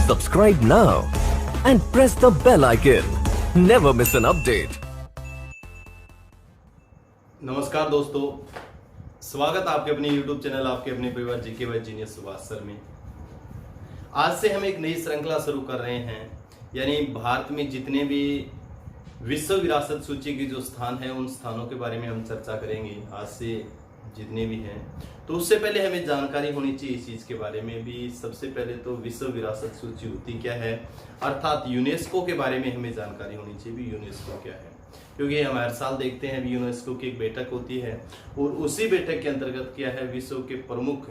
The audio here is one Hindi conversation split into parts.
Subscribe now and press the bell icon. Never miss an update. नमस्कार दोस्तों, स्वागत आपके अपने YouTube चैनल आपके अपने परिवार GK by genius Subhash sir में। आज से हम एक नई श्रृंखला शुरू कर रहे हैं, यानी भारत में जितने भी विश्व विरासत सूची के जो स्थान है उन स्थानों के बारे में हम चर्चा करेंगे। आज से जितने भी हैं, तो उससे पहले हमें जानकारी होनी चाहिए इस चीज के बारे में भी। सबसे पहले तो विश्व विरासत सूची होती क्या है, अर्थात यूनेस्को के बारे में हमें जानकारी होनी चाहिए भी यूनेस्को क्या है, क्योंकि हम हर साल देखते हैं यूनेस्को की एक बैठक होती है और उसी बैठक के अंतर्गत क्या है, विश्व के प्रमुख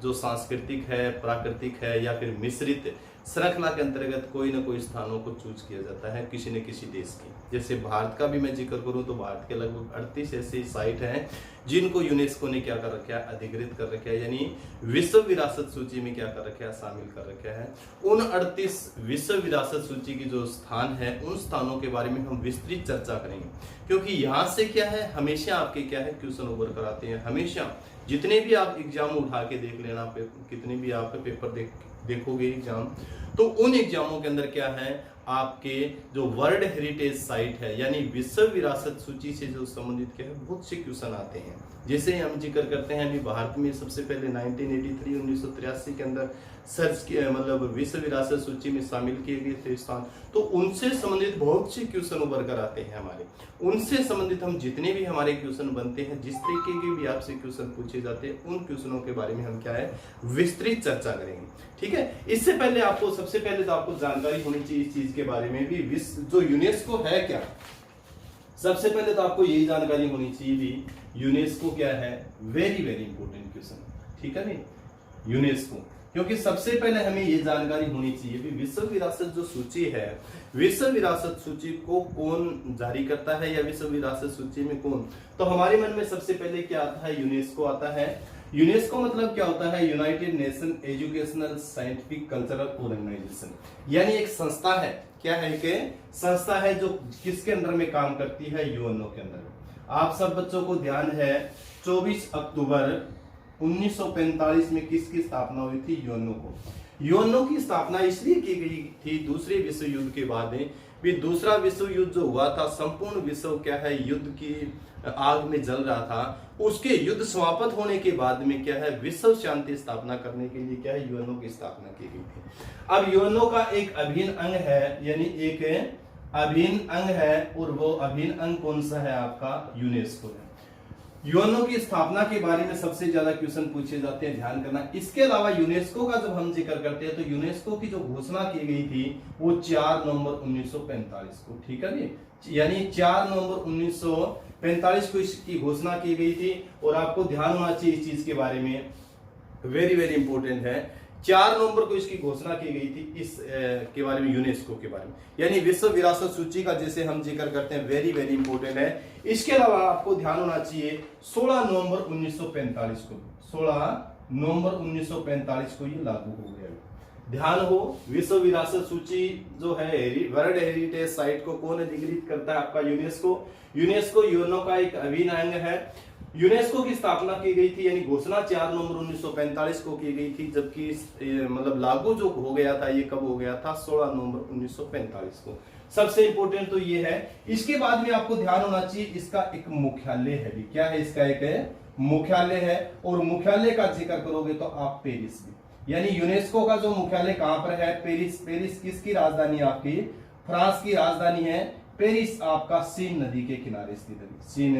जो सांस्कृतिक है, प्राकृतिक है या फिर मिश्रित श्रृंखला के अंतर्गत कोई ना कोई स्थानों को चूज किया जाता है किसी न किसी देश की। जैसे भारत का भी मैं जिक्र करूं तो भारत के लगभग 38 ऐसे साइट हैं जिनको यूनेस्को ने क्या कर रखा है, अधिकृत कर रखा है, यानी विश्व विरासत सूची में क्या कर रखा है, शामिल कर रखा है। उन 38 विश्व विरासत सूची की जो स्थान है उन स्थानों के बारे में हम विस्तृत चर्चा करेंगे, क्योंकि यहाँ से क्या है, हमेशा आपके क्या है क्वेश्चन ओवर कराते हैं। हमेशा जितने भी आप एग्जाम उठा के देख लेना, कितने भी आप पेपर देखोगे एग्जाम, तो उन एग्जामों के अंदर क्या है, आपके जो वर्ल्ड हेरिटेज साइट है यानी विश्व विरासत सूची से जो संबंधित क्या है बहुत से क्वेश्चन आते हैं। जैसे हम जिक्र करते हैं अभी भारत में सबसे पहले 1983 के अंदर सर्च किया, मतलब विश्व विरासत सूची में शामिल किए गए थे स्थान, तो उनसे संबंधित बहुत से क्वेश्चन उभर कर आते हैं हमारे। उनसे संबंधित हम जितने भी हमारे क्वेश्चन बनते हैं, जिस तरीके के भी आपसे क्वेश्चन पूछे जाते हैं, उन क्वेश्चनों के बारे में हम क्या है विस्तृत चर्चा करेंगे। ठीक है, इससे पहले आपको सबसे पहले तो आपको जानकारी होनी चाहिए इस चीज के बारे में भी, विश्व जो यूनेस्को है क्या। सबसे पहले तो आपको यही जानकारी होनी चाहिए भी, यूनेस्को क्या है, वेरी वेरी इंपॉर्टेंट क्वेश्चन। ठीक है नहीं, यूनेस्को, क्योंकि सबसे पहले हमें ये जानकारी होनी चाहिए भी विश्व विरासत जो सूची है, विश्व विरासत सूची को कौन जारी करता है या विश्व विरासत सूची में कौन, तो हमारे मन में सबसे पहले क्या आता है, यूनेस्को आता है। यूनेस्को मतलब क्या होता है, United Nation Educational Scientific Cultural Organisation, यानी एक संस्था है। क्या है, एक संस्था है जो किसके अंदर में काम करती है, यूएनओ के अंदर। आप सब बच्चों को ध्यान है 24 अक्टूबर 1945 में किसकी स्थापना हुई थी, यूएनओ को। यूएनओ की स्थापना इसलिए की गई थी दूसरे विश्व युद्ध के बाद में भी। दूसरा विश्व युद्ध जो हुआ था, संपूर्ण विश्व क्या है युद्ध की आग में जल रहा था, उसके युद्ध समाप्त होने के बाद में क्या है, विश्व शांति स्थापना करने के लिए क्या है, यूएनओ की स्थापना की गई थी। अब यूएनओ का एक अभिन्न अंग है, यानी एक अभिन्न अंग है, और वो अभिन्न अंग कौन सा है आपका, यूनेस्को है। यूएनओ की स्थापना के बारे में सबसे ज्यादा क्वेश्चन पूछे जाते हैं, ध्यान करना। इसके अलावा यूनेस्को का जब हम जिक्र करते हैं तो यूनेस्को की जो घोषणा की गई थी वो 4 नवंबर 1945 को, ठीक है जी, यानी 4 नवंबर 1945 को इसकी घोषणा की गई थी। और आपको ध्यान होना चाहिए इस चीज के बारे में, वेरी वेरी इंपॉर्टेंट है। 4 नवंबर को इसकी घोषणा की गई थी इस के बारे में, यूनेस्को के बारे में, यानी विश्व विरासत सूची का जैसे हम जिक्र करते हैं, वेरी वेरी इंपॉर्टेंट है। इसके अलावा आपको ध्यान होना चाहिए 16 नवंबर 1945 को, 16 नवंबर 1945 को ये लागू हो गया। ध्यान हो, विश्व विरासत सूची जो है वर्ल्ड हेरिटेज साइट को कौन अधिकृत करता है, आपका यूनेस्को। यूनेस्को यूएनओ का एक अभिन्न अंग है। यूनेस्को की स्थापना की गई थी, यानी घोषणा 4 नवंबर 1945 को की गई थी, जबकि मतलब लागू जो हो गया था ये कब हो गया था, 16 नवंबर 1945 को। सबसे इंपॉर्टेंट तो ये है। इसके बाद में आपको ध्यान होना चाहिए इसका एक मुख्यालय है भी। क्या है, इसका एक मुख्यालय है, और मुख्यालय का जिक्र करोगे तो आप पेरिस भी, यानी यूनेस्को का जो मुख्यालय कहां पर है, पेरिस। पेरिस किसकी राजधानी, आपकी फ्रांस की राजधानी है। पेरिस आपका सीन नदी के किनारे स्थित है, सीन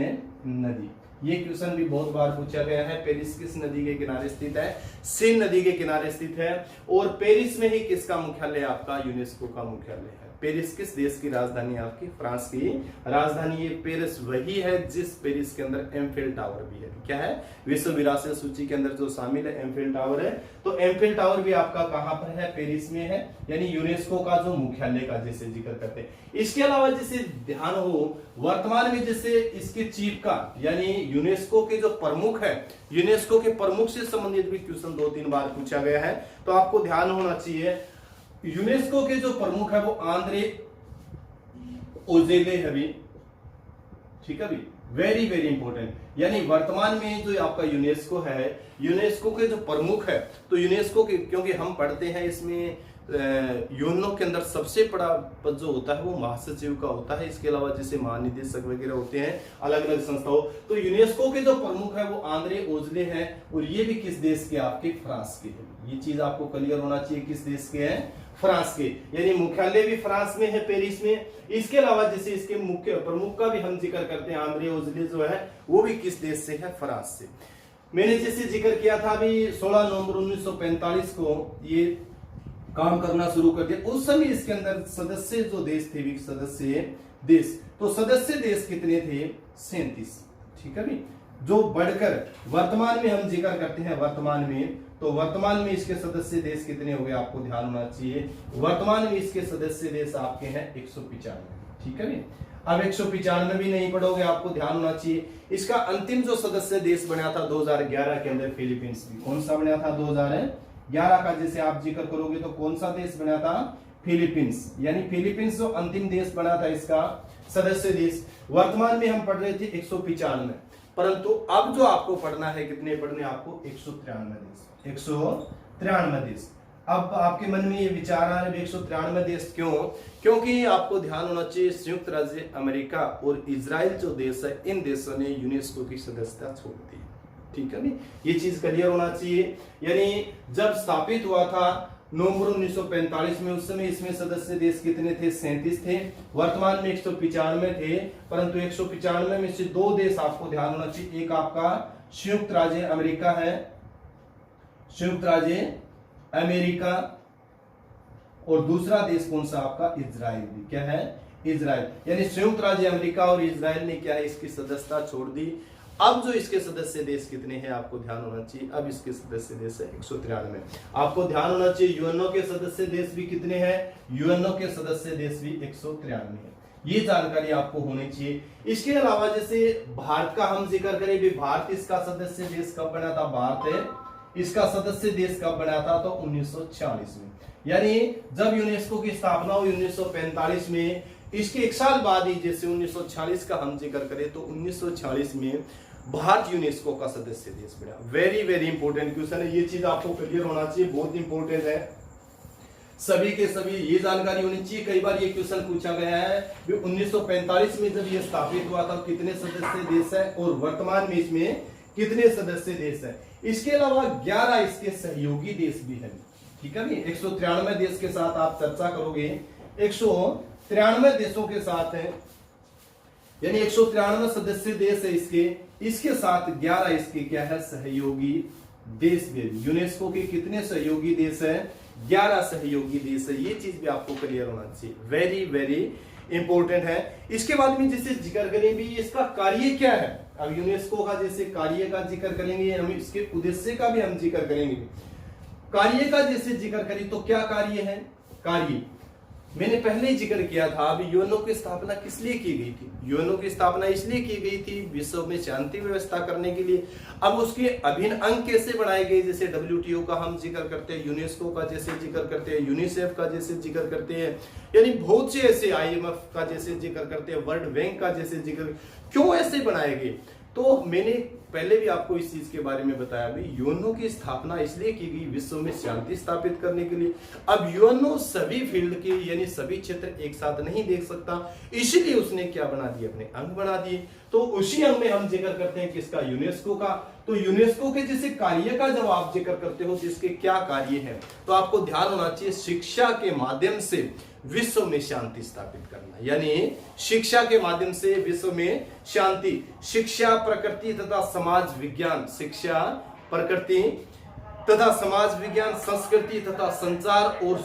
नदी। ये क्वेश्चन भी बहुत बार पूछा गया है, पेरिस किस नदी के किनारे स्थित है, सीन नदी के किनारे स्थित है। और पेरिस में ही किसका मुख्यालय, आपका यूनेस्को का मुख्यालय है। पेरिस किस देश की राजधानी है, आपकी फ्रांस की राजधानी। ये पेरिस वही है जिस पेरिस के अंदर एम्फिल टावर भी है। क्या है, विश्व विरासत सूची के अंदर जो शामिल है एम्फिल टावर है, तो एम्फिल टावर भी आपका कहां पर है, पेरिस में है, यानी यूनेस्को का जो मुख्यालय का जैसे जिक्र करते हैं। इसके अलावा जैसे ध्यान हो, वर्तमान में जैसे इसके चीफ का, यानी यूनेस्को के जो प्रमुख है, यूनेस्को के प्रमुख से संबंधित भी क्वेश्चन 2-3 बार पूछा गया है, तो आपको ध्यान होना चाहिए यूनेस्को के जो प्रमुख है वो आंद्रे ओजेले है भी। ठीक है भी, वेरी वेरी इंपॉर्टेंट, यानी वर्तमान में जो आपका यूनेस्को है, यूनेस्को के जो प्रमुख है, तो यूनेस्को के, क्योंकि हम पढ़ते हैं इसमें यूएनओ के अंदर सबसे बड़ा पद जो होता है वो महासचिव का होता है। इसके अलावा जैसे महानिदेशक वगैरह होते हैं अलग अलग संस्थाओं। तो यूनेस्को के जो प्रमुख है वो आंद्रे ओजले हैं और ये भी किस देश के, आपके फ्रांस के हैं। ये चीज आपको क्लियर होना चाहिए, किस देश के हैं, फ्रांस के, यानी मुख्यालय भी फ्रांस में है, पेरिस में। इसके अलावा जैसे इसके मुख्य प्रमुख का भी हम जिक्र करते हैं, आंद्रे ओजले जो है वो भी किस देश से है, फ्रांस से। मैंने जैसे जिक्र किया था अभी 16 नवंबर 1945 को ये काम करना शुरू कर दिया। उस समय इसके अंदर सदस्य जो देश थे, सदस्य देश, तो सदस्य देश कितने थे, 37। ठीक है भी, जो बढ़कर वर्तमान में हम जिक्र करते हैं, वर्तमान में, तो वर्तमान में इसके सदस्य देश कितने हो गए, आपको ध्यान होना चाहिए। वर्तमान में इसके सदस्य देश आपके हैं 195। ठीक है भी, अब 195 भी नहीं पढ़ोगे, आपको ध्यान होना चाहिए। इसका अंतिम जो सदस्य देश बना था 2011 के अंदर, फिलीपींस भी। कौन सा बना था 2011 का, जैसे आप जिक्र करोगे तो कौन सा देश बना था, फिलीपींस। यानी फिलीपींस जो अंतिम देश बना था इसका सदस्य देश। वर्तमान में हम पढ़ रहे थे 195, परंतु अब जो आपको पढ़ना है, कितने पढ़ने आपको, 193 देश, 193 देश। अब आपके मन में ये विचार आ रहा है 193 देश क्यों, क्योंकि आपको ध्यान होना चाहिए संयुक्त राज्य अमेरिका और इजराइल जो देश है, इन देशों ने यूनेस्को की सदस्यता छोड़ दी। ठीक है, नहीं, ये चीज क्लियर होना चाहिए। यानी जब स्थापित हुआ था नवंबर 1945 में, उस समय इसमें सदस्य देश कितने थे, 37 थे। वर्तमान में 195 थे, परंतु 195 में से 2 देश आपको ध्यान होना चाहिए। एक आपका संयुक्त राज्य अमेरिका है, संयुक्त राज्य अमेरिका, और दूसरा देश कौन सा आपका, इजराइल। क्या है, इजराइल। यानी संयुक्त राज्य अमेरिका और इजराइल ने क्या है, इसकी सदस्यता छोड़ दी। अब जो इसके सदस्य देश कितने हैं, आपको ध्यान होना चाहिए। अब इसके सदस्य देश है 193। आपको ध्यान होना चाहिए यूएनओ के सदस्य देश भी कितने हैं, यूएनओ के सदस्य देश भी 193 है। ये जानकारी आपको होनी चाहिए। इसके अलावा जैसे भारत का हम जिक्र करें भी, भारत इसका सदस्य देश कब बना था, भारत है इसका सदस्य देश कब बना था, तो 1946 में। यानी जब यूनेस्को की स्थापना हुई 1945 में, इसके 1 साल बाद ही, जैसे 1946 का हम जिक्र करें तो 1946 में भारत यूनेस्को का सदस्य देश बना। वेरी वेरी इंपॉर्टेंट क्वेश्चन है, ये चीज आपको क्लियर होना चाहिए, बहुत इंपॉर्टेंट है। सभी के सभी ये जानकारी होनी चाहिए। कई बार ये क्वेश्चन पूछा गया है, 1945 में जब ये स्थापित हुआ था कितने सदस्य देश है, और वर्तमान में इसमें कितने सदस्य देश है। इसके अलावा 11 इसके सहयोगी देश भी है। ठीक है, 193 देश के साथ आप चर्चा करोगे, 193 देशों के साथ है, यानी 193 सदस्य देश है इसके साथ 11 इसके क्या है, सहयोगी देश भी। यूनेस्को के कितने सहयोगी देश है, 11 सहयोगी देश है। ये चीज भी आपको क्लियर होना चाहिए, वेरी वेरी इंपॉर्टेंट है। इसके बाद में जैसे जिक्र करेंगे इसका कार्य क्या है। अब यूनेस्को का जैसे कार्य का जिक्र करेंगे, हम इसके उद्देश्य का भी हम जिक्र करेंगे। कार्य का जैसे जिक्र करें तो क्या कार्य है, कार्य मैंने पहले ही जिक्र किया था। अभी यूएनओ की स्थापना किस लिए की गई थी, यूएनओ की स्थापना इसलिए की गई थी विश्व में शांति व्यवस्था करने के लिए। अब उसके अभिन्न अंग कैसे बनाए गए, जैसे डब्ल्यूटीओ का हम जिक्र करते हैं, यूनेस्को का जैसे जिक्र करते हैं, यूनिसेफ का जैसे जिक्र करते हैं, यानी बहुत से ऐसे, आईएमएफ का जैसे जिक्र करते हैं, वर्ल्ड बैंक का जैसे जिक्र, क्यों ऐसे बनाए गए। तो मैंने पहले भी आपको इस चीज के बारे में बताया भी, यूएनओ की स्थापना इसलिए की गई विश्व में शांति स्थापित करने के लिए। अब यूएनओ सभी फील्ड के यानी सभी क्षेत्र एक साथ नहीं देख सकता, इसलिए उसने क्या बना दिए, अपने अंग बना दिए। तो उसी अंग में हम जिक्र करते हैं किसका, यूनेस्को का। तो यूनेस्को के जैसे कार्य का जब आप जिक्र करते हो जिसके क्या कार्य है, तो आपको ध्यान होना चाहिए शिक्षा के माध्यम से विश्व में शांति स्थापित करना, यानी शिक्षा के माध्यम से विश्व में शांति। शिक्षा, प्रकृति तथा समाज विज्ञान, शिक्षा, प्रकृति तथा समाज विज्ञान, संस्कृति तथा संचार और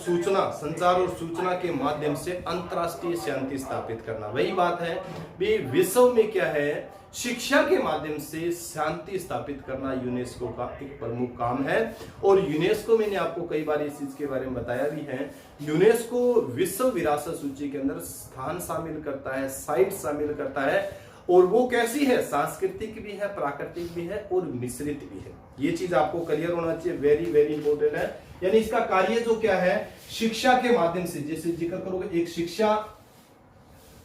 सूचना के माध्यम से अंतरराष्ट्रीय शांति स्थापित करना। वही बात है भी, विश्व में क्या है, शिक्षा के माध्यम से शांति स्थापित करना यूनेस्को का एक प्रमुख काम है। और यूनेस्को, मैंने आपको कई बार इस चीज के बारे में बताया भी है, यूनेस्को विश्व विरासत सूची के अंदर स्थान शामिल करता है, साइट शामिल करता है, और वो कैसी है, सांस्कृतिक भी है, प्राकृतिक भी है और मिश्रित भी है। ये चीज आपको क्लियर होना चाहिए, वेरी वेरी इंपॉर्टेंट है। यानी इसका कार्य जो क्या है, शिक्षा के माध्यम से, जैसे जिक्र करोगे एक शिक्षा,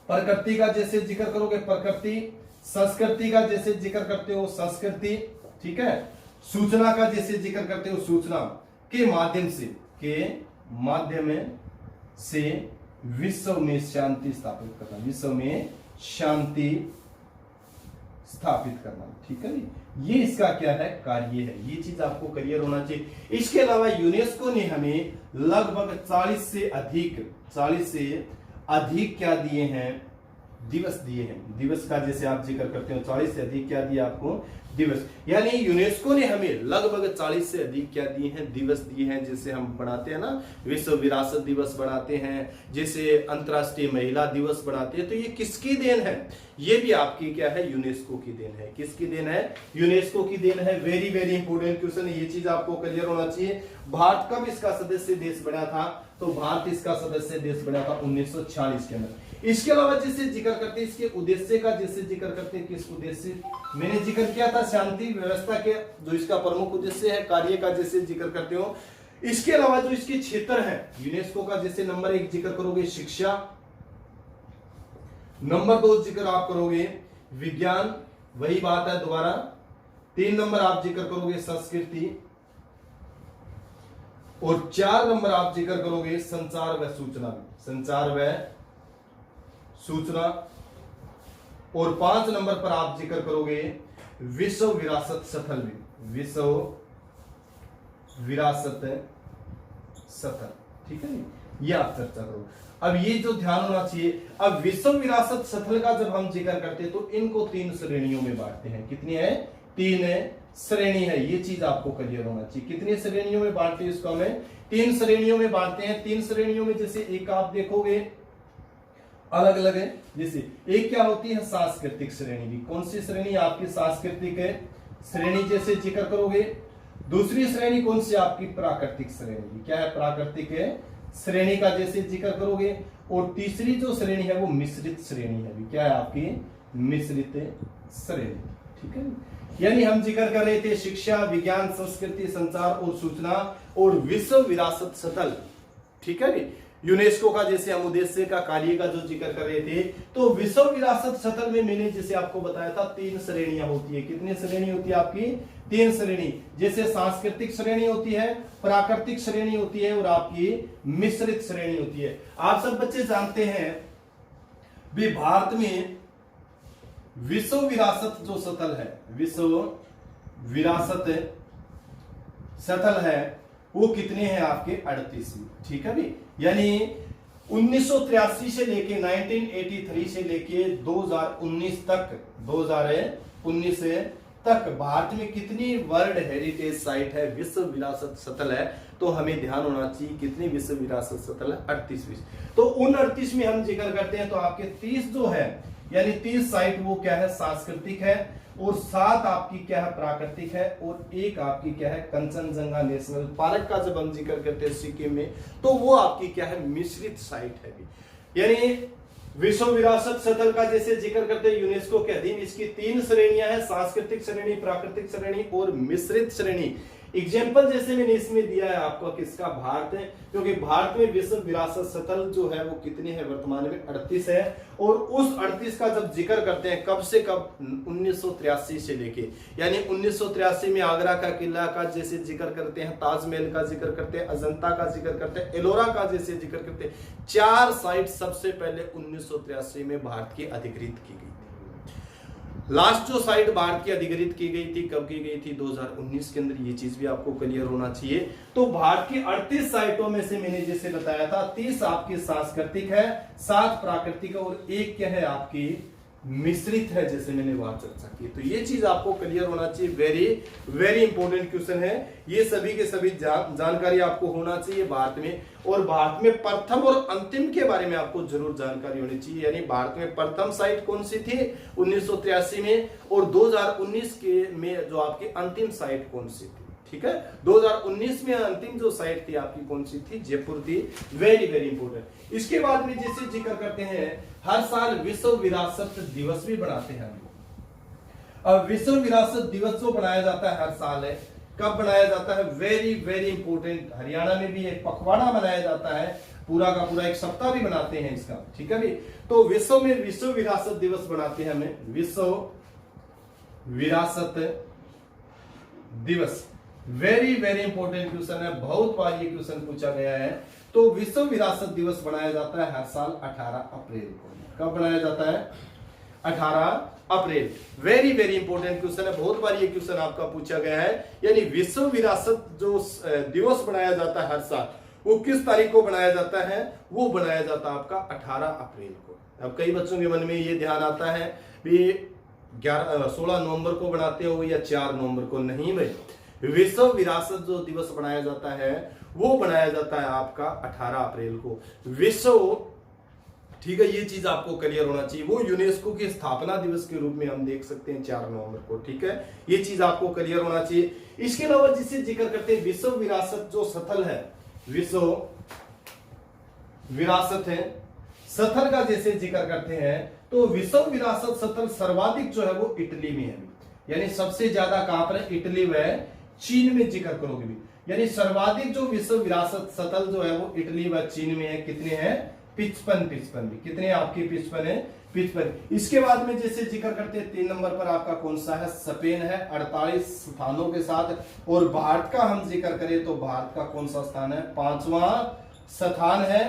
प्रकृति का जैसे जिक्र करोगे प्रकृति, संस्कृति का जैसे जिक्र करते हो संस्कृति, ठीक है, सूचना का जैसे जिक्र करते हो सूचना के माध्यम से विश्व में शांति स्थापित करना, विश्व में शांति स्थापित करना। ठीक है, ये इसका क्या है, कार्य है। ये चीज आपको क्लियर होना चाहिए। इसके अलावा यूनेस्को ने हमें लगभग 40 से अधिक क्या दिए हैं, दिवस दिए हैं। दिवस का जैसे आप जिक्र करते हो, 40 से अधिक क्या दिया आपको, दिवस। यानी यूनेस्को ने हमें लगभग 40 से अधिक क्या दिए हैं, दिवस दिए हैं। जैसे हम बनाते हैं ना, विश्व विरासत दिवस बनाते हैं, जैसे अंतर्राष्ट्रीय महिला दिवस बनाते हैं। तो ये किसकी देन है, ये भी आपकी क्या है, यूनेस्को की देन है। किसकी देन है, यूनेस्को की देन है। वेरी वेरी इंपोर्टेंट क्वेश्चन है, ये चीज आपको क्लियर होना चाहिए। भारत कब इसका सदस्य देश बना था, तो भारत इसका सदस्य देश बना था 1946 के अंदर। इसके अलावा जैसे जिक्र करते हैं इसके उद्देश्य का, जैसे जिक्र करते हैं किस उद्देश्य, मैंने जिक्र किया था शांति व्यवस्था के जो इसका प्रमुख उद्देश्य है, कार्य का जैसे जिक्र करते हो। इसके अलावा जो इसके क्षेत्र है यूनेस्को का, जैसे नंबर 1 जिक्र करोगे शिक्षा, नंबर 2 जिक्र आप करोगे विज्ञान, वही बात है दोबारा। 3 नंबर आप जिक्र करोगे संस्कृति, और 4 नंबर आप जिक्र करोगे संचार व सूचना, संचार व सूचना, और 5 नंबर पर आप जिक्र करोगे विश्व विरासत स्थल भी, विश्व विरासत स्थल। ठीक है, ये आप चर्चा करो। अब ये जो ध्यान होना चाहिए, अब विश्व विरासत स्थल का जब हम जिक्र करते हैं तो इनको 3 श्रेणियों में बांटते हैं। कितनी है, 3 श्रेणी है। ये चीज आपको क्लियर होना चाहिए। कितनी श्रेणियों में बांटते हैं इसको, हमें 3 श्रेणियों में बांटते हैं। 3 श्रेणियों में जैसे एक आप देखोगे अलग अलग है। जैसे एक क्या होती है, सांस्कृतिक श्रेणी भी। कौन सी श्रेणी आपकी, सांस्कृतिक है श्रेणी जैसे जिक्र करोगे। दूसरी श्रेणी कौन सी आपकी, प्राकृतिक श्रेणी भी। क्या है, प्राकृतिक है श्रेणी का जैसे जिक्र करोगे। और तीसरी जो श्रेणी है वो मिश्रित श्रेणी है भी। क्या है आपकी, मिश्रित श्रेणी। ठीक है, यानी हम जिक्र कर रहे थे शिक्षा, विज्ञान, संस्कृति, संचार और सूचना, और विश्व विरासत स्थल। ठीक है, यूनेस्को का जैसे हम उद्देश्य का, कार्य का जो जिक्र कर रहे थे। तो विश्व विरासत स्थल में मैंने जैसे आपको बताया था 3 श्रेणियां होती है। कितनी श्रेणी होती है आपकी, 3 श्रेणी। जैसे सांस्कृतिक श्रेणी होती है, प्राकृतिक श्रेणी होती है, और आपकी मिश्रित श्रेणी होती है। आप सब बच्चे जानते हैं भी भारत में विश्व विरासत जो स्थल है, विश्व विरासत स्थल है, वो कितने हैं आपके, 38। ठीक है भी, यानी 1983 से लेके 1983 से लेके 2019 तक भारत में कितनी वर्ल्ड हेरिटेज साइट है, विश्व विरासत स्थल है। तो हमें ध्यान होना चाहिए कितनी विश्व विरासत स्थल है, 38। तो उन 38 में हम जिक्र करते हैं तो आपके 30 जो है, यानी 30 साइट वो क्या है, सांस्कृतिक है, और 7 आपकी क्या है, प्राकृतिक है, और 1 आपकी क्या है, कंचनजंगा नेशनल पार्क का जब हम जिक्र करते हैं सिक्किम में, तो वो आपकी क्या है, मिश्रित साइट है भी। यानी विश्व विरासत स्थल का जैसे जिक्र करते हैं यूनेस्को के अधीन इसकी 3 श्रेणियां हैं, सांस्कृतिक श्रेणी, प्राकृतिक श्रेणी और मिश्रित श्रेणी। एग्जाम्पल जैसे मैंने इसमें दिया है आपको किसका, भारत है, क्योंकि भारत में विश्व विरासत स्थल जो है वो कितने हैं, वर्तमान में 38 है। और उस 38 का जब जिक्र करते हैं कब से कब, 1983 से लेके, यानी 1983 में आगरा का किला का जैसे जिक्र करते हैं, ताजमहल का जिक्र करते हैं, अजंता का जिक्र करते हैं, एलोरा का जैसे जिक्र करते हैं। 4 साइट सबसे पहले 1983 में भारत की अधिकृत की गई। लास्ट जो साइट भारत की अधिकृत की गई थी कब की गई थी, 2019 के अंदर। ये चीज भी आपको क्लियर होना चाहिए। तो भारत की 38 साइटों में से मैंने जैसे बताया था 30 आपकी सांस्कृतिक है, 7 प्राकृतिक है, और 1 क्या है आपकी मिश्रित है, जैसे मैंने वहां चर्चा की। तो ये चीज आपको क्लियर होना चाहिए। वेरी वेरी इंपॉर्टेंट क्वेश्चन है ये, सभी के सभी जानकारी आपको होना चाहिए भारत में। और भारत में प्रथम और अंतिम के बारे में आपको जरूर जानकारी होनी चाहिए। यानी भारत में प्रथम साइट कौन सी थी 1983 में, और 2019 के में जो आपकी अंतिम साइट कौन सी थी। ठीक है, 2019 में अंतिम जो साइट थी आपकी कौन सी थी, जयपुर थी। Very very important. इसके बाद में जैसे जिक्र करते हैं हर साल विश्व विरासत दिवस भी बनाते हैं हम लोग। अब विश्व विरासत दिवस जो बनाया जाता है हर साल है, कब बनाया जाता है, वेरी वेरी इंपोर्टेंट। हरियाणा में भी एक पखवाड़ा मनाया जाता है, पूरा का पूरा 1 सप्ताह भी बनाते हैं इसका। ठीक है भी, तो विश्व में विश्व विरासत दिवस बनाते हैं हमें, विश्व विरासत दिवस। वेरी वेरी इंपॉर्टेंट क्वेश्चन है, बहुत बार ये क्वेश्चन पूछा गया है। तो विश्व विरासत दिवस मनाया जाता है हर साल 18 अप्रैल को। कब मनाया जाता है? 18 अप्रैल। वेरी वेरी इंपॉर्टेंट क्वेश्चन है, बहुत बार ये क्वेश्चन आपका पूछा गया है। यानी विश्व विरासत जो दिवस बनाया जाता है हर साल, वो किस तारीख को बनाया जाता है? वो बनाया जाता है आपका 18 अप्रैल को। अब कई बच्चों के मन में ये ध्यान आता है भी 16 नवंबर को बनाते हो या 4 नवंबर को। नहीं भाई, विश्व विरासत जो दिवस बनाया जाता है वो बनाया जाता है आपका 18 अप्रैल को। विश्व, ठीक है, ये चीज आपको क्लियर होना चाहिए। वो यूनेस्को की स्थापना दिवस के रूप में हम देख सकते हैं 4 नवंबर को। ठीक है, ये चीज आपको क्लियर होना चाहिए। इसके अलावा जिसे जिक्र करते हैं विश्व विरासत जो स्थल है, विश्व विरासत है स्थल का जैसे जिक्र करते हैं, तो विश्व विरासत स्थल सर्वाधिक जो है वो इटली में है। यानी सबसे ज्यादा कहां पर है? इटली व चीन में जिक्र करोगे भी। यानी सर्वाधिक जो विश्व विरासत स्थल जो है वो इटली व चीन में है। कितने हैं? 55 भी। कितने आपके 55 है? 55। इसके बाद में जैसे जिक्र करते हैं 3 नंबर पर आपका कौन सा है? स्पेन है 48 स्थानों के साथ। और भारत का हम जिक्र करें तो भारत का कौन सा स्थान है? 5वां स्थान है।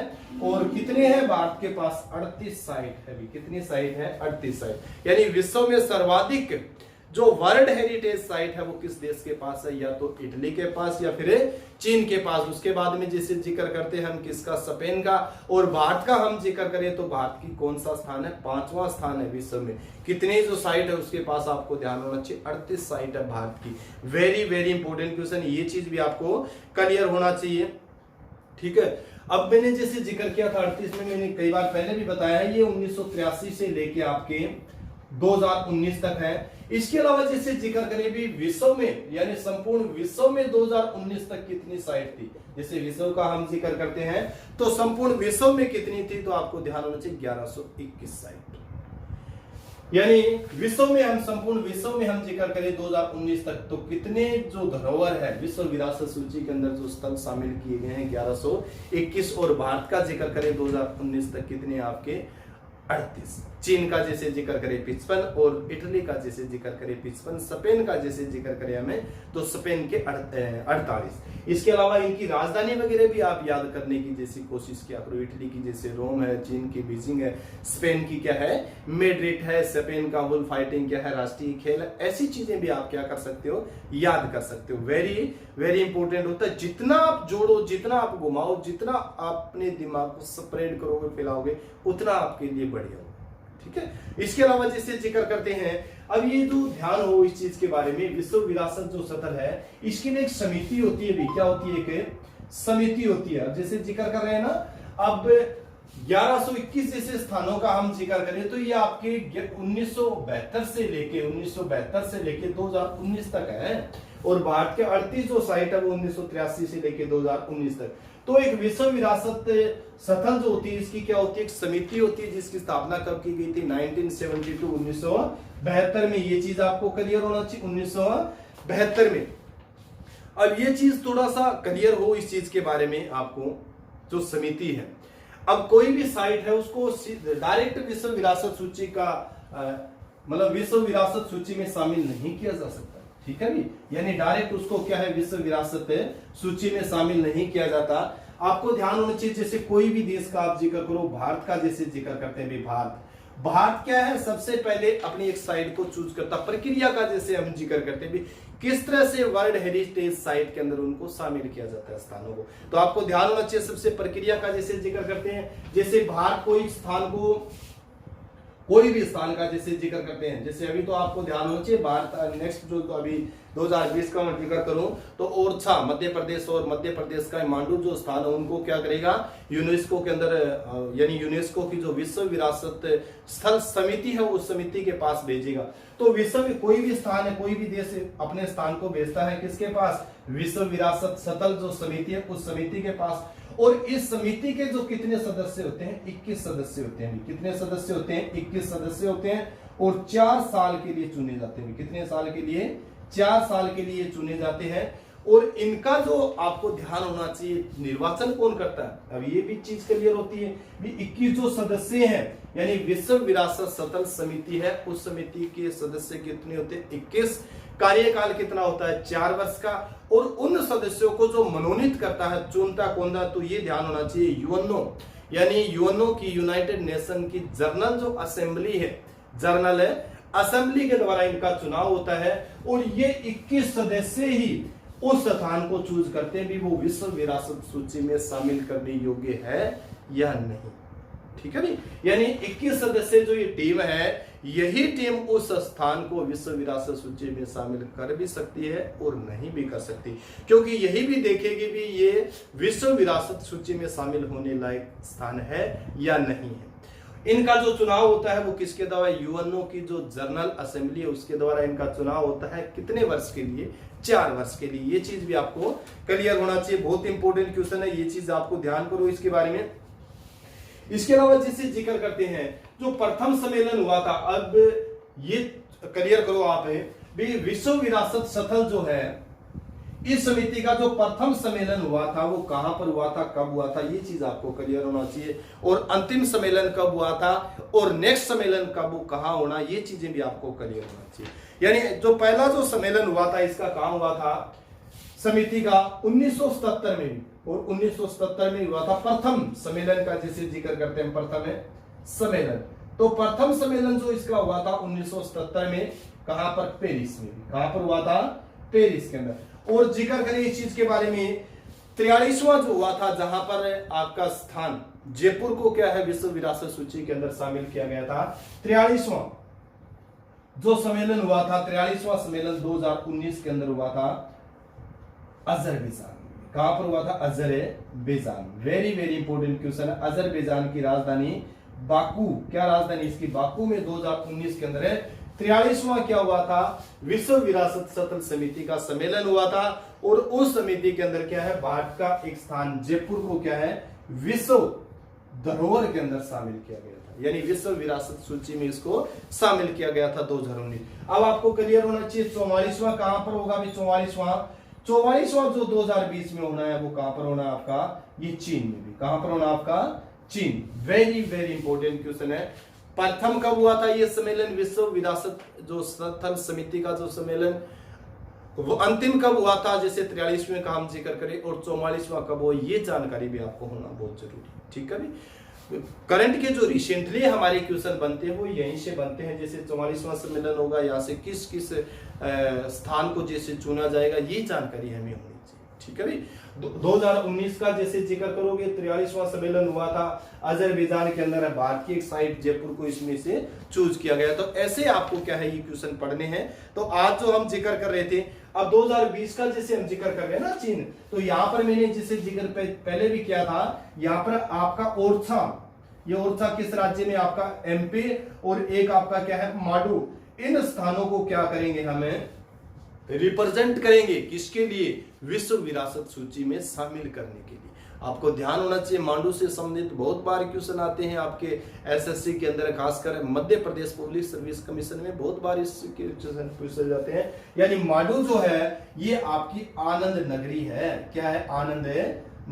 और कितने हैं भारत के पास? 38 साइट है भी। कितनी साइट है? 38 साइट। यानी विश्व में सर्वाधिक जो वर्ल्ड हेरिटेज साइट है वो किस देश के पास है? या तो इटली के पास या फिर चीन के पास। उसके बाद में जैसे जिक्र करते हैं हम किसका? स्पेन का। और भारत का हम जिक्र करें तो भारत की कौन सा स्थान है? 5वां स्थान है विश्व में। कितने जो साइट है उसके पास आपको ध्यान होना चाहिए? 38 साइट है भारत की। वेरी वेरी इंपॉर्टेंट क्वेश्चन, ये चीज भी आपको क्लियर होना चाहिए। ठीक है, अब मैंने जैसे जिक्र किया था 38 में, मैंने कई बार पहले भी बताया है, ये 1983 से लेके आपके 2019 तक है। इसके अलावा जैसे जिक्र करें भी विश्व में, यानी संपूर्ण विश्व में 2019 तक कितनी साइट थी? जैसे विश्व का हम जिक्र करते हैं तो संपूर्ण विश्व में कितनी थी? तो आपको ध्यान होना चाहिए 1121 साइट। यानी विश्व में हम संपूर्ण विश्व में हम जिक्र करें 2019 तक तो कितने जो धरोहर है विश्व विरासत सूची के अंदर जो स्थल शामिल किए गए हैं 1121। और भारत का जिक्र करें 2019 तक कितने आपके? 38। चीन का जैसे जिक्र करें 55 और इटली का जैसे जिक्र करें 55, स्पेन का जैसे जिक्र करें हमें तो स्पेन के 48। इसके अलावा इनकी राजधानी वगैरह भी आप याद करने की जैसी कोशिश किया करो। इटली की जैसे रोम है, चीन की बीजिंग है, स्पेन की क्या है? मैड्रिड है, स्पेन का बुल फाइटिंग क्या है? राष्ट्रीय खेल है। ऐसी चीजें भी आप क्या कर सकते हो? याद कर सकते हो। वेरी वेरी इंपॉर्टेंट होता है। जितना आप जोड़ो, जितना आप घुमाओ, जितना आप अपने दिमाग को स्प्रेड करोगे, फैलाओगे, उतना आपके लिए बढ़िया हो। ठीक है, इसके अलावा जैसे जिक्र करते हैं, अब ये जो ध्यान हो इस चीज के बारे में, विश्व विरासत जो स्थल है इसके लिए एक समिति होती है भी। क्या होती है? एक समिति होती है। जैसे जिक्र कर रहे हैं ना, अब 1121 जैसे स्थानों का हम जिक्र करें तो ये आपके 1972 से लेके 2019 तक है। और भारत के 38 जो साइट है वो 1983 से लेके 2019 तक। तो एक विश्व विरासत स्थल जो होती है इसकी क्या होती है? एक समिति होती है जिसकी स्थापना कब की गई थी? 1972 1972 में। ये चीज आपको क्लियर होना चाहिए, 1972 में। अब ये चीज थोड़ा सा क्लियर हो इस चीज के बारे में आपको, जो समिति है, अब कोई भी साइट है उसको डायरेक्ट विश्व विरासत सूची का मतलब विश्व विरासत सूची में शामिल नहीं किया जा सकता। ठीक है भी, यानी डायरेक्ट उसको क्या है? विश्व विरासत सूची में शामिल नहीं किया जाता। आपको ध्यान होना चाहिए, जैसे कोई भी देश का आप जिक्र करो, भारत का जैसे जिक्र करते हैं भी, भारत क्या है? सबसे पहले अपनी एक साइट को चूज करता। प्रक्रिया का जैसे हम जिक्र करते हैं भी, किस तरह से वर्ल्ड हेरिटेज साइट के अंदर उनको शामिल किया जाता है स्थानों को। तो आपको ध्यान होना चाहिए, सबसे प्रक्रिया का जैसे जिक्र करते हैं, जैसे भारत कोई स्थान को, कोई भी स्थान का जैसे जिक्र करते हैं, जैसे अभी तो आपको ध्यान होना चाहिए भारत नेक्स्ट जो तो अभी 2020 का मैं जिक्र करूं तो ओरछा मध्य प्रदेश, और मध्य प्रदेश का मांडू जो स्थान है उनको क्या करेगा? यूनेस्को के अंदर, यानी यूनेस्को की जो विश्व विरासत स्थल समिति है उस समिति के पास भेजेगा। तो विश्व में कोई भी स्थान है, कोई भी देश अपने स्थान को भेजता है किसके पास? विश्व विरासत स्थल जो समिति है उस समिति के पास। और इस समिति के जो कितने सदस्य होते हैं? 21 सदस्य होते हैं। कितने सदस्य होते हैं? 21 सदस्य होते हैं। और 4 साल के लिए चुने जाते हैं। कितने साल के लिए? 4 साल के लिए चुने जाते हैं। और इनका जो आपको ध्यान होना चाहिए, निर्वाचन कौन करता है, अब ये भी चीज क्लियर होती है भी 21 जो सदस्य हैं, यानी विश्व विरासत स्थल समिति है, उस समिति के सदस्य कितने होते हैं 21, कार्यकाल कितना होता है 4 वर्ष का, और उन सदस्यों को जो मनोनीत करता है, चुनता कौन था, तो ये ध्यान होना चाहिए यूएनओ, यानी यूएनओ की यूनाइटेड नेशन की जनरल जो असेंबली है, जनरल असेंबली के द्वारा इनका चुनाव होता है, और ये 21 सदस्य ही उस स्थान को चूज करते हैं भी वो विश्व विरासत सूची में शामिल करने योग्य है या नहीं। ठीक है नहीं, यानी 21 सदस्य जो ये टीम है, यही टीम उस स्थान को विश्व विरासत सूची में शामिल कर भी सकती है और नहीं भी कर सकती, क्योंकि यही भी देखेगी भी ये विश्व विरासत सूची में शामिल होने लायक स्थान है या नहीं है। इनका जो चुनाव होता है वो किसके द्वारा, यूएनओ की जो जनरल असेंबली है उसके द्वारा इनका चुनाव होता है, कितने वर्ष के लिए, 4 वर्ष के लिए। ये चीज भी आपको क्लियर होना चाहिए, बहुत इंपॉर्टेंट क्वेश्चन है, ये चीज आपको ध्यान करो इसके बारे में। इसके अलावा जिसे जिक्र करते हैं जो प्रथम सम्मेलन हुआ था, अब ये क्लियर करो आप भी, विश्व विरासत स्थल जो है इस समिति का जो प्रथम सम्मेलन हुआ था वो कहां पर हुआ था, कब हुआ था, ये चीज आपको क्लियर होना चाहिए, और अंतिम सम्मेलन कब हुआ था और नेक्स्ट सम्मेलन कब कहां होना, ये चीजें भी आपको क्लियर होना चाहिए। यानी जो पहला जो सम्मेलन हुआ था इसका कहां हुआ था, समिति का 1977 में, और 1977 में हुआ था प्रथम सम्मेलन का, जिसे जिक्र करते हैं प्रथम सम्मेलन। तो प्रथम सम्मेलन जो इसका हुआ था 1977 में, कहां पर, पेरिस में, कहां पर हुआ था, पेरिस के अंदर। और जिक्र करें इस चीज के बारे में, 43वां जो हुआ था जहां पर आपका स्थान जयपुर को क्या है विश्व विरासत सूची के अंदर शामिल किया गया था। 43वां जो सम्मेलन हुआ था, 43वां सम्मेलन 2019 के अंदर हुआ था अजरबैजान। कहां पर हुआ था, Azerbaijan. Very very important question है। अजरबैजान की राजधानी बाकू, क्या राजधानी इसकी, बाकू में 2019 के अंदर है। 43वां क्या हुआ था, विश्व विरासत स्थल समिति का सम्मेलन हुआ था, और उस समिति के अंदर क्या है, भारत का एक स्थान जयपुर को क्या है विश्व धरोहर के अंदर शामिल किया गया था, यानी विश्व विरासत सूची में इसको शामिल किया गया था 2019। अब आपको क्लियर होना चाहिए 44वां कहां पर होगा भी, 44वां जो 2020 में होना है वो कहां पर होना है आपका, ये चीन में भी, कहां पर होना आपका, चीन। वेरी वेरी इंपॉर्टेंट क्वेश्चन है। प्रथम कब हुआ था ये सम्मेलन, विश्व विरासत जो स्थल समिति का जो सम्मेलन, वो अंतिम कब हुआ था, जैसे 43वें का हम जिक्र करें, और 44वां कब हो, ये जानकारी भी आपको होना बहुत जरूरी है। ठीक है भी, करंट के जो रिसेंटली हमारे क्वेश्चन बनते हैं वो यहीं से बनते हैं, जैसे 44वां सम्मेलन होगा, यहाँ से किस किस स्थान को जैसे चुना जाएगा, ये जानकारी हमें होनी चाहिए। ठीक है भाई, 2019 का जैसे जिक्र करोगे, 43वां सम्मेलन हुआ था अजरबैजान के अंदर है, भारत की एक साइट जयपुर को इसमें से चूज किया गया। तो ऐसे आपको क्या है ये क्वेश्चन पढ़ने हैं। तो आज जो हम जिक्र कर रहे थे, अब 2020 का जैसे हम जिक्र कर रहे हैं ना चीन, तो यहाँ पर मैंने जिसे जिक्र पहले भी किया था, यहाँ पर आपका ओरछा, ये ओरछा किस राज्य में, आपका एमपी, और एक आपका क्या है माडू, इन स्थानों को क्या करेंगे, हमें रिप्रेजेंट करेंगे, किसके लिए, विश्व विरासत सूची में शामिल करने के लिए। आपको ध्यान होना चाहिए, मांडू से संबंधित बहुत बार क्वेश्चन आते हैं आपके एसएससी के अंदर, खासकर Madhya Pradesh public service commission में बहुत बार इसके क्वेश्चन पूछे जाते हैं। यानी मांडू जो है ये आपकी आनंद नगरी है, क्या है, आनंद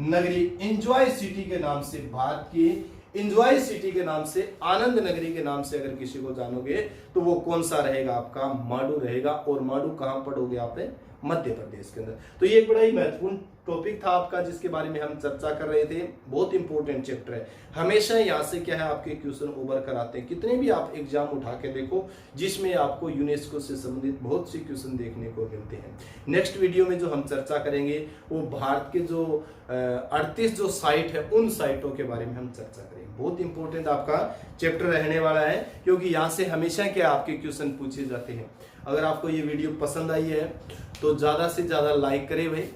नगरी, एंजॉय सिटी के नाम से, भारत की एंजॉय सिटी के नाम से, आनंद नगरी के नाम से अगर किसी को जानोगे तो वो कौन सा रहेगा, आपका मांडू रहेगा। और मांडू कहां पढ़ोगे आप, मध्य प्रदेश के अंदर। तो ये एक बड़ा ही महत्वपूर्ण टॉपिक था आपका, जिसके बारे में हम चर्चा कर रहे थे। बहुत इंपॉर्टेंट चैप्टर है, हमेशा यहाँ से क्या है आपके क्वेश्चन उभर कर आते हैं। कितने भी आप एग्जाम उठा के देखो, जिसमें आपको यूनेस्को से संबंधित बहुत से क्वेश्चन देखने को मिलते हैं। नेक्स्ट वीडियो में जो हम चर्चा करेंगे वो भारत के जो 38 जो साइट है, उन साइटों के बारे में हम चर्चा करेंगे। बहुत इंपॉर्टेंट आपका चैप्टर रहने वाला है, क्योंकि यहाँ से हमेशा क्या आपके क्वेश्चन पूछे जाते हैं। अगर आपको ये वीडियो पसंद आई है तो ज्यादा से ज्यादा लाइक करें भाई,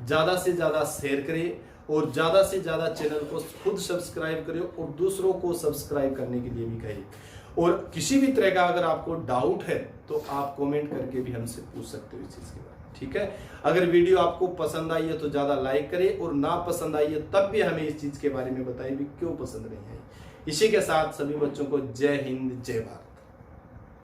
ज्यादा से ज्यादा शेयर करें, और ज्यादा से ज्यादा चैनल को खुद सब्सक्राइब करें और दूसरों को सब्सक्राइब करने के लिए भी कहें। और किसी भी तरह का अगर आपको डाउट है तो आप कमेंट करके भी हमसे पूछ सकते हो इस चीज के बारे में। ठीक है, अगर वीडियो आपको पसंद आई है तो ज्यादा लाइक करें, और ना पसंद आई है तब भी हमें इस चीज के बारे में बताएं भी क्यों पसंद नहीं आई। इसी के साथ सभी बच्चों को जय हिंद, जय भारत।